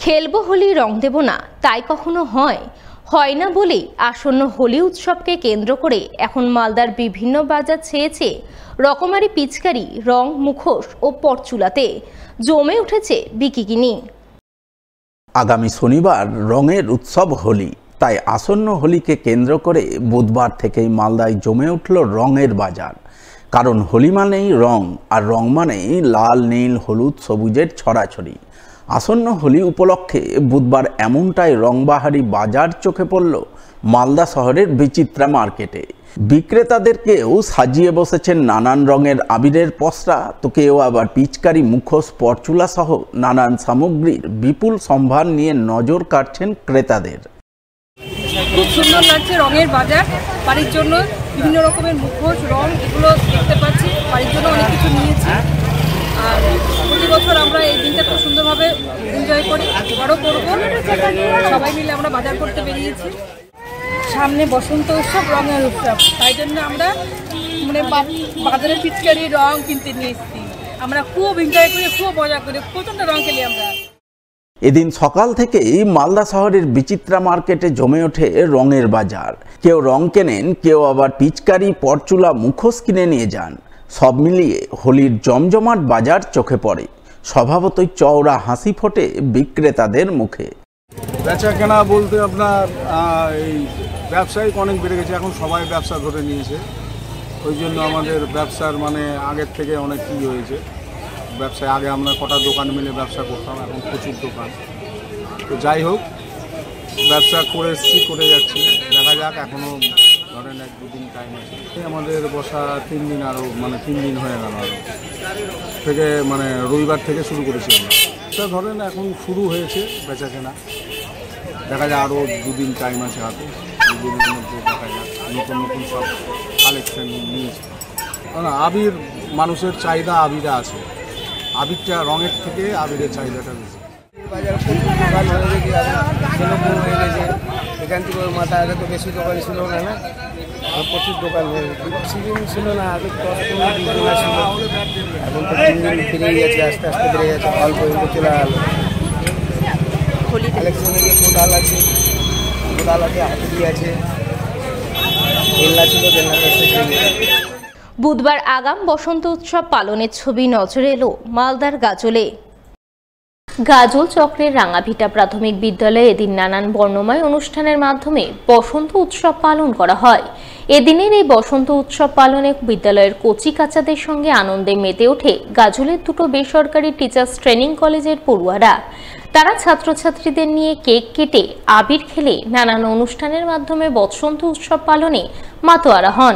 খেলবো হোলি রং দেব না তাই কখনো হয় না বলেই আসন্ন হোলি উৎসবকে কেন্দ্র করে এখন মালদার বিভিন্ন বাজার ছেয়েছে রকমারি পিচকারি, রং, মুখোশ ও পরচুলাতে জমে উঠেছে বিকিকিনি। আগামী শনিবার রঙের উৎসব হোলি, তাই আসন্ন হোলিকে কেন্দ্র করে বুধবার থেকেই মালদায় জমে উঠল রঙের বাজার। কারণ হোলি মানেই রং, আর রং মানেই লাল, নীল, হলুদ, সবুজের ছড়াছড়ি। আসন্ন হোলি উপলক্ষে বুধবার এমনটাই রংবাহারি বাজার চোখে পড়ল মালদা শহরের বিচিত্রা মার্কেটে। বিক্রেতাদেরকেও সাজিয়ে বসেছেন নানান রঙের আবিরের পসরা, তো কেউ আবার পিচকারি, মুখোশ, পরচুলা সহ নানান সামগ্রীর বিপুল সম্ভার নিয়ে নজর কাটছেন ক্রেতাদের। খুব সুন্দর লাগছে রঙের বাজার। বাড়ির জন্য বিভিন্ন রকমের মুখোশ, রং এগুলো দেখতে পাচ্ছি। বাড়ির জন্য অনেক কিছু নিয়েছি, আর প্রতি বছর আমরা এই দিনটা খুব সুন্দরভাবে এনজয় করি, বড় করব। সবাই মিলে আমরা বাজার করতে বেরিয়েছি। সামনে বসন্ত উৎসব, রঙের উৎসব, তাই জন্য আমরা বাজারে পিচকারি, রং কিনতে নিয়ে এসেছি। আমরা খুব এনজয় করি, খুব মজা করি, প্রচণ্ড রং খেলি আমরা। এদিন সকাল থেকেই মালদা শহরের বিচিত্রা মার্কেটে জমে ওঠে রঙের বাজার। কেউ রং কেনেন, কেউ আবার পিচকারি, পরচুলা, মুখোশ কিনে নিয়ে যান। সব মিলিয়ে হোলির জমজমাট বাজার চোখে পড়ে। স্বভাবতই চওড়া হাসি ফোটে বিক্রেতাদের মুখে। বেচা কেনা বলতে আপনার এই ব্যবসায়িক অনেক বেড়ে গেছে, এখন সবাই ব্যবসা ধরে নিয়েছে। ওই জন্য আমাদের ব্যবসার আগের থেকে অনেক কী হয়েছে। ব্যবসায় আগে আমরা কটা দোকান মিলে ব্যবসা করতাম, এখন প্রচুর দোকান। তো যাই হোক, ব্যবসা করে এসছি, করে যাচ্ছি, দেখা যাক। এখনও ধরেন 1-2 দিন টাইম আছে। আমাদের বসা 3 দিন, আরও 3 দিন হয়ে গেল আরও থেকে, রবিবার থেকে শুরু করেছি আমরা। তো ধরেন এখন শুরু হয়েছে বেচা কেনা, দেখা যায় আরও 2 দিন টাইম আছে হাতে। 2 দিনের মধ্যে দেখা যাক, নতুন নতুন সব কালেকশন নিয়েছে। কারণ আবির, মানুষের চাহিদা আবিরে আছে। আবিরটা রঙের থেকে আবিরের চাহিদাটা বেশি। বাজার প্রচুর দোকান হয়ে গেছে, হয়ে গেছে। এখান থেকে মাথা আগে তো বেশি দোকান ছিল না, প্রচুর দোকান হয়ে গেছে। সিজন ছিল না, আগে 10-15 দিন ছিল, এখন তো 3 দিন বেড়ে গেছে, আস্তে আস্তে বেড়ে গেছে। অল্প অল্প চলে গেল। কালেকশনে যে কোদাল আছে, হাতি আছে, বেলনা ছিল, বেলনাটা এসেছে। বুধবার আগাম বসন্ত উৎসব পালনের ছবি নজরে এলো মালদার গাজলে। গাজল চক্রের রাঙাভিটা প্রাথমিক বিদ্যালয়ে এদিন নানান বর্ণময় অনুষ্ঠানের মাধ্যমে বসন্ত উৎসব পালন করা হয়। এদিনের এই বসন্ত উৎসব পালনে বিদ্যালয়ের কচি কাচাদের সঙ্গে আনন্দে মেতে ওঠে গাজলের 2টো বেসরকারি টিচার্স ট্রেনিং কলেজের পড়ুয়ারা। তারা ছাত্রছাত্রীদের নিয়ে কেক কেটে, আবির খেলে নানান অনুষ্ঠানের মাধ্যমে বসন্ত উৎসব পালনে মাতোয়ারা হন।